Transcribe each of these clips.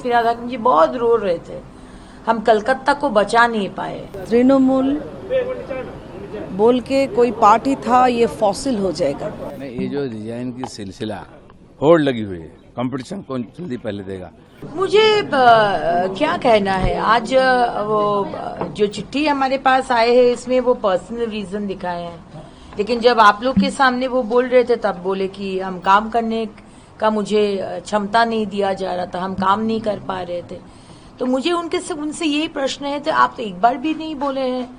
फिराद हाकिम जी बहुत रो रहे थे। हम कलकत्ता को बचा नहीं पाए। तृणमूल बोल के कोई पार्टी था, ये फॉसिल हो जाएगा। नहीं, ये जो डिजाइन की सिलसिला होड़ लगी हुई है, कंपटीशन कौन जल्दी पहले देगा। मुझे क्या कहना है, आज वो जो चिट्ठी हमारे पास आए हैं इसमें वो पर्सनल रीजन दिखाए हैं, लेकिन जब आप लोग के सामने वो बोल रहे थे तब बोले कि हम काम करने का मुझे क्षमता नहीं दिया जा रहा था, हम काम नहीं कर पा रहे थे। तो मुझे उनसे यही प्रश्न है, तो आप तो एक बार भी नहीं बोले हैं,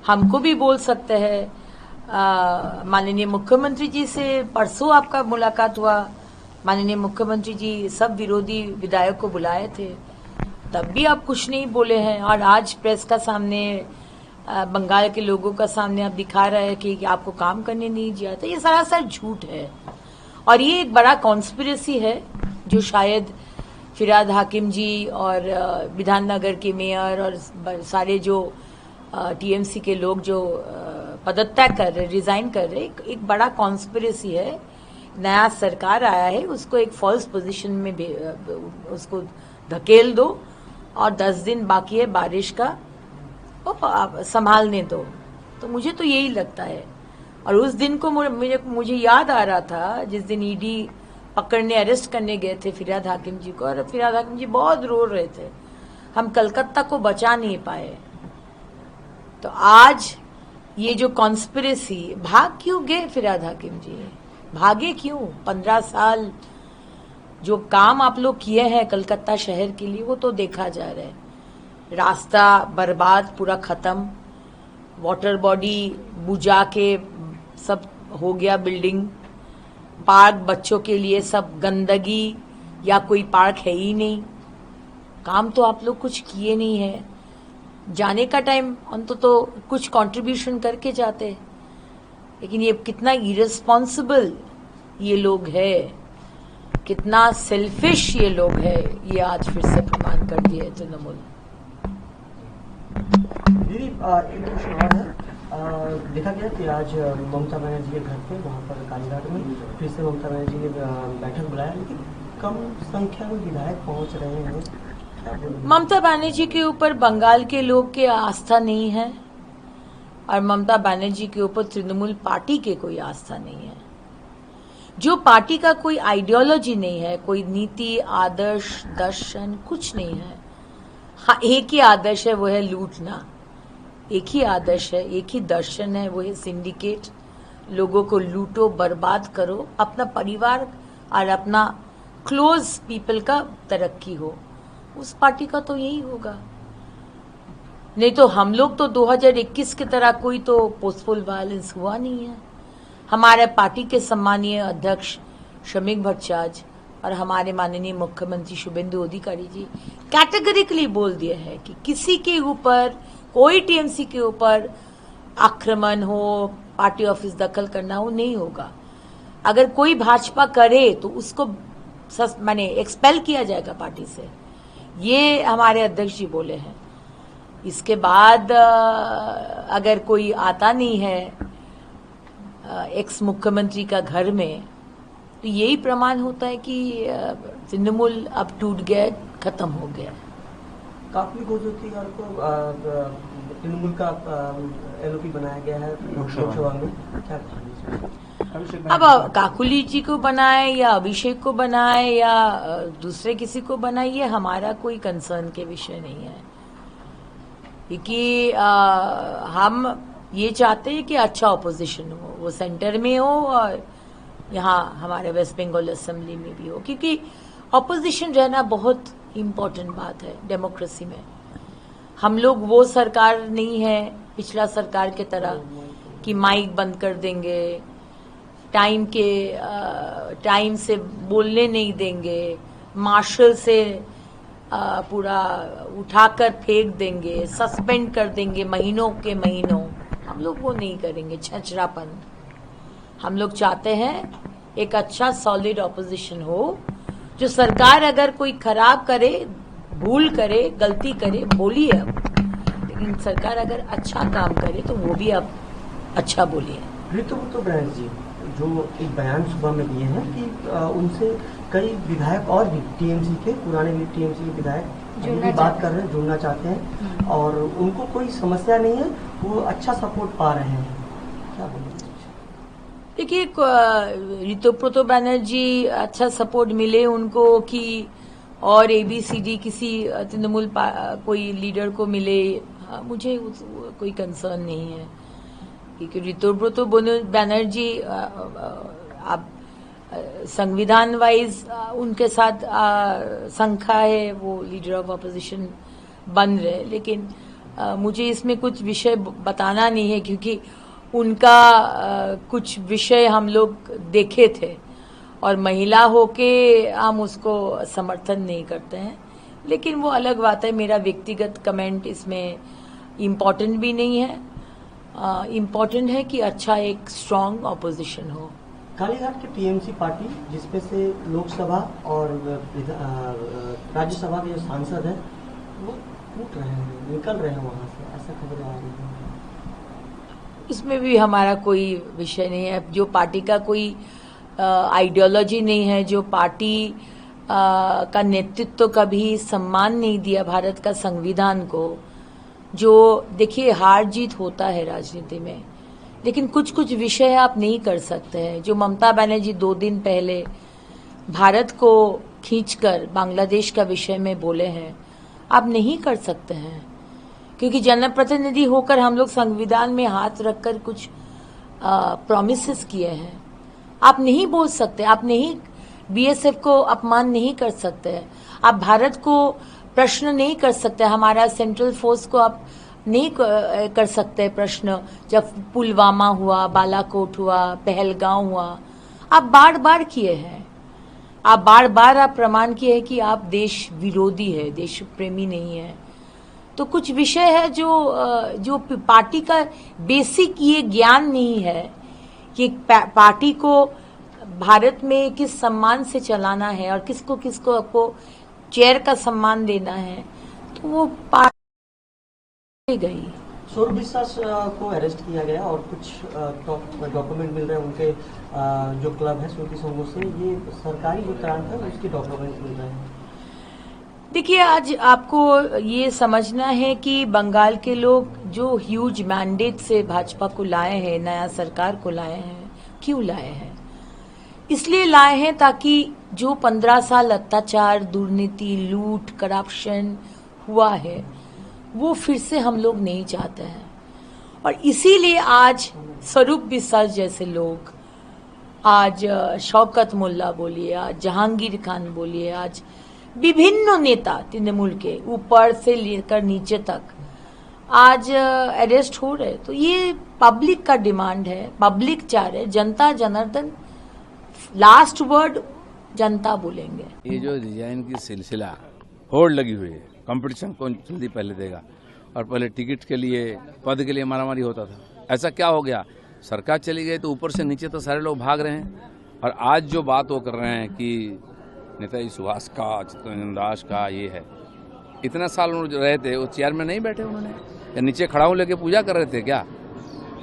हमको भी बोल सकते हैं। माननीय मुख्यमंत्री जी से परसों आपका मुलाकात हुआ, माननीय मुख्यमंत्री जी सब विरोधी विधायक को बुलाए थे, तब भी आप कुछ नहीं बोले हैं। और आज प्रेस का सामने, बंगाल के लोगों का सामने आप दिखा रहे हैं कि आपको काम करने नहीं दिया था। ये सरासर झूठ है और ये एक बड़ा कॉन्स्पिरेसी है जो शायद फिराद हाकिम जी और विधाननगर के मेयर और सारे जो टीएमसी के लोग जो पदत्याग कर रहे, रिजाइन कर रहे, एक बड़ा कॉन्स्पिरेसी है। नया सरकार आया है, उसको एक फॉल्स पोजीशन में उसको धकेल दो और 10 दिन बाकी है बारिश का, संभालने दो। तो मुझे तो यही लगता है। और उस दिन को मुझे याद आ रहा था जिस दिन ईडी पकड़ने, अरेस्ट करने गए थे फिराद हाकिम जी को, और फिराद हाकिम जी बहुत रो रहे थे, हम कलकत्ता को बचा नहीं पाए। तो आज ये जो कॉन्स्पिरेसी, भाग क्यों गए फिराद हाकिम जी, भागे क्यों? 15 साल जो काम आप लोग किए हैं कलकत्ता शहर के लिए वो तो देखा जा रहा है। रास्ता बर्बाद, पूरा खत्म, वाटर बॉडी बुझा के सब हो गया, बिल्डिंग, पार्क बच्चों के लिए सब गंदगी, या कोई पार्क है ही नहीं। काम तो आप लोग कुछ किए नहीं है। जाने का टाइम अंततः तो कुछ कंट्रीब्यूशन करके जाते, लेकिन ये कितना इरेस्पॉन्सिबल ये लोग है, कितना सेल्फिश ये लोग है, ये आज फिर से प्रमाण कर दिए तृणमूल। दीदी एक क्वेश्चन और है, देखा गया कि आज ममता बनर्जी के घर पे वहाँ पर कालीघाट में फिर से ममता बनर्जी ने बैठक बुलाया, लेकिन कम संख्या में विधायक पहुँच रहे हैं। ममता बनर्जी के ऊपर बंगाल के लोग के आस्था नहीं है और ममता बनर्जी के ऊपर तृणमूल पार्टी के कोई आस्था नहीं है। जो पार्टी का कोई आइडियोलॉजी नहीं है, कोई नीति, आदर्श, दर्शन कुछ नहीं है। हाँ, एक ही आदर्श है, वो है लूटना। एक ही आदर्श है, एक ही दर्शन है, वो है सिंडिकेट। लोगों को लूटो, बर्बाद करो, अपना परिवार और अपना क्लोज पीपल का तरक्की हो। उस पार्टी का तो यही होगा। नहीं तो हम लोग तो 2021 की तरह कोई तो पोस्टफुल वायलेंस हुआ नहीं है। हमारे पार्टी के सम्मानीय अध्यक्ष श्रमिक भट्टाचार्य और हमारे माननीय मुख्यमंत्री शुभेंदु अधिकारी जी कैटेगरिकली बोल दिए हैं कि किसी के ऊपर, कोई टीएमसी के ऊपर आक्रमण हो, पार्टी ऑफिस दखल करना हो, नहीं होगा। अगर कोई भाजपा करे तो उसको माने एक्सपेल किया जाएगा पार्टी से, ये हमारे अध्यक्ष जी बोले हैं। इसके बाद अगर कोई आता नहीं है एक्स मुख्यमंत्री का घर में, तो यही प्रमाण होता है कि तृणमूल अब टूट गया, खत्म हो गया। काफी गोजोतीगार को तृणमूल का एलओपी बनाया गया है लोकसभा में, क्या अब काकुली जी को बनाए या अभिषेक को बनाए या दूसरे किसी को बनाए, ये हमारा कोई कंसर्न के विषय नहीं है, क्योंकि हम ये चाहते हैं कि अच्छा ऑपोजिशन हो, वो सेंटर में हो और यहाँ हमारे वेस्ट बंगाल असेंबली में भी हो, क्योंकि ऑपोजिशन रहना बहुत इम्पोर्टेंट बात है डेमोक्रेसी में। हम लोग वो सरकार नहीं है पिछला सरकार के तरह कि माइक बंद कर देंगे, टाइम से बोलने नहीं देंगे, मार्शल से पूरा उठाकर फेंक देंगे, सस्पेंड कर देंगे महीनों के महीनों। हम लोग वो नहीं करेंगे छचरापन। हम लोग चाहते हैं एक अच्छा सॉलिड ऑपोजिशन हो, जो सरकार अगर कोई खराब करे, भूल करे, गलती करे, बोलिए अब, लेकिन सरकार अगर अच्छा काम करे तो वो भी अब अच्छा बोलिए। ऋतुव्रत बनर्जी जो एक बयान सुबह में दिए हैं कि उनसे कई विधायक और भी टीएमसी के पुराने भी टीएमसी के विधायक अभी भी बात कर रहे हैं, जुड़ना चाहते हैं और उनको कोई समस्या नहीं है, वो अच्छा सपोर्ट पा रहे हैं, क्या बोलेंगे? देखिए, ऋतुव्रत बनर्जी अच्छा सपोर्ट मिले उनको कि और ABCD किसी तृणमूल कोई लीडर को मिले, मुझे कोई कंसर्न नहीं है, क्योंकि ऋतुव्रत बनर्जी आप संविधान वाइज उनके साथ संख्या है, वो लीडर ऑफ अपोजिशन बन रहे, लेकिन मुझे इसमें कुछ विषय बताना नहीं है, क्योंकि उनका कुछ विषय हम लोग देखे थे और महिला होके हम उसको समर्थन नहीं करते हैं, लेकिन वो अलग बात है। मेरा व्यक्तिगत कमेंट इसमें इम्पोर्टेंट भी नहीं है। इम्पोर्टेंट है कि अच्छा एक स्ट्रांग ऑपोजिशन हो। कालीघाट की टीएमसी पार्टी जिसमें से लोकसभा और राज्यसभा के जो सांसद हैं वो टूट रहे हैं, निकल रहे हैं वहां से, ऐसा खबर आ रही है। इसमें भी हमारा कोई विषय नहीं है। जो पार्टी का कोई आइडियोलॉजी नहीं है, जो पार्टी का नेतृत्व कभी सम्मान नहीं दिया भारत का संविधान को, जो देखिए हार जीत होता है राजनीति में, लेकिन कुछ कुछ विषय आप नहीं कर सकते हैं। जो ममता बनर्जी 2 दिन पहले भारत को खींचकर बांग्लादेश का विषय में बोले हैं, आप नहीं कर सकते हैं, क्योंकि जनप्रतिनिधि होकर हम लोग संविधान में हाथ रखकर कुछ प्रॉमिसेस किए हैं। आप नहीं बोल सकते, आप नहीं BSF को अपमान नहीं कर सकते, आप भारत को प्रश्न नहीं कर सकते, हमारा सेंट्रल फोर्स को आप नहीं कर सकते प्रश्न। जब पुलवामा हुआ, बालाकोट हुआ, पहलगांव हुआ, आप बार बार किए हैं, आप बार बार आप प्रमाण किए हैं कि आप देश विरोधी है, देश प्रेमी नहीं है। तो कुछ विषय है जो पार्टी का बेसिक ये ज्ञान नहीं है कि पार्टी को भारत में किस सम्मान से चलाना है और किसको किसको आपको चेयर का सम्मान देना है, तो वो पार्टी गई। स्वरूप विश्वास को अरेस्ट किया गया और कुछ डॉक्यूमेंट मिल रहे हैं उनके जो क्लब है स्मृति संघों से, ये सरकारी जो ग्रांट है उसके डॉक्यूमेंट मिल रहे हैं। देखिए, आज आपको ये समझना है कि बंगाल के लोग जो ह्यूज मैंडेट से भाजपा को लाए हैं, नया सरकार को लाए हैं, क्यों लाए हैं? इसलिए लाए हैं ताकि जो 15 साल अत्याचार, दुर्नीति, लूट, करप्शन हुआ है, वो फिर से हम लोग नहीं चाहते हैं। और इसीलिए आज स्वरूप विश्वास जैसे लोग, आज शौकत मुल्ला बोलिए, आज जहांगीर खान बोलिए, आज विभिन्न नेता तृणमूल के ऊपर से लेकर नीचे तक आज अरेस्ट हो रहे। तो ये पब्लिक का डिमांड है, पब्लिक चाह रहे, जनता जनार्दन, लास्ट वर्ड जनता बोलेंगे। ये जो डिजाइन की सिलसिला होड़ लगी हुई है, कंपटीशन कौन जल्दी पहले देगा, और पहले टिकट के लिए, पद के लिए मारामारी होता था। ऐसा क्या हो गया? सरकार चली गई तो ऊपर से नीचे तो सारे लोग भाग रहे हैं। और आज जो बात वो कर रहे हैं कि नेताजी सुभाष का, चित्तरंजन दास का ये है, इतना साल उन्होंने रहे थे, वो चेयर में नहीं बैठे उन्होंने, या नीचे खड़ाऊ लेके पूजा कर रहे थे क्या?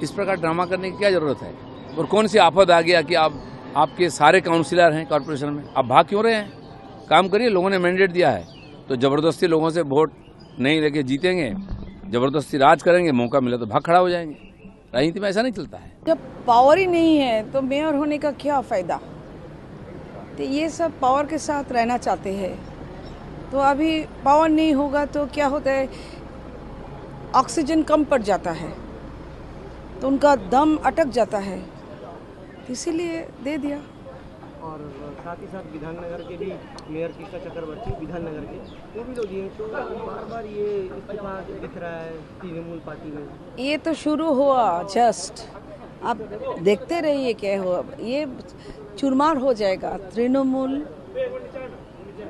इस प्रकार ड्रामा करने की क्या जरूरत है? और कौन सी आफत आ गया कि आपके सारे काउंसिलर हैं कॉर्पोरेशन में, आप भाग क्यों रहे हैं? काम करिए, लोगों ने मैंडेट दिया है, तो जबरदस्ती लोगों से वोट नहीं लेके जीतेंगे, जबरदस्ती राज करेंगे, मौका मिला तो भाग खड़ा हो जाएंगे। राजनीति में ऐसा नहीं चलता है। जब पावर ही नहीं है तो मेयर होने का क्या फायदा? तो ये सब पावर के साथ रहना चाहते हैं, तो अभी पावर नहीं होगा तो क्या होता है, ऑक्सीजन कम पड़ जाता है, तो उनका दम अटक जाता है, इसीलिए दे दिया। और साथ ही साथ विधाननगर के भी मेयर कृष्णा चक्रवर्ती, विधाननगर के, वो भी लोग हैं, तो बार बार ये इस्तीफा दिख रहा है तृणमूल पार्टी में। ये तो शुरू हुआ जस्ट, आप देखते रहिए क्या हुआ, ये चूरमार हो जाएगा। तृणमूल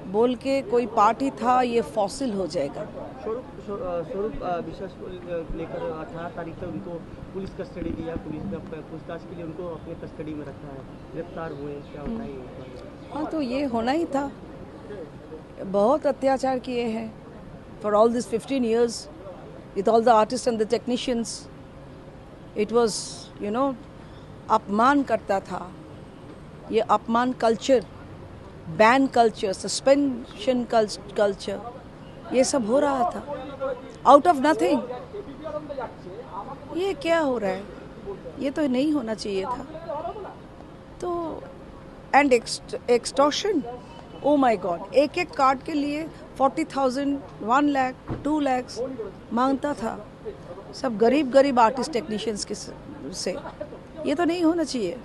बोल के कोई पार्टी था, ये फॉसिल हो जाएगा। स्वरूप विश्वास को लेकर 18 तारीख तक उनको पुलिस कस्टडी दिया, पुलिस ने पूछताछ के लिए उनको अपने कस्टडी में रखा है, गिरफ्तार हुए, क्या होता है? हाँ, तो ये होना ही था, बहुत अत्याचार किए हैं for all this 15 years with all the artist and the technicians. It was अपमान करता था, ये अपमान culture ban culture, suspension culture, ये सब हो रहा था आउट ऑफ नथिंग। ये क्या हो रहा है? ये तो नहीं होना चाहिए था। तो and extortion, oh my God, एक एक कार्ड के लिए 40,000, 1 लाख, 2 लाख मांगता था सब गरीब आर्टिस्ट टेक्नीशियंस के से। ये तो नहीं होना चाहिए।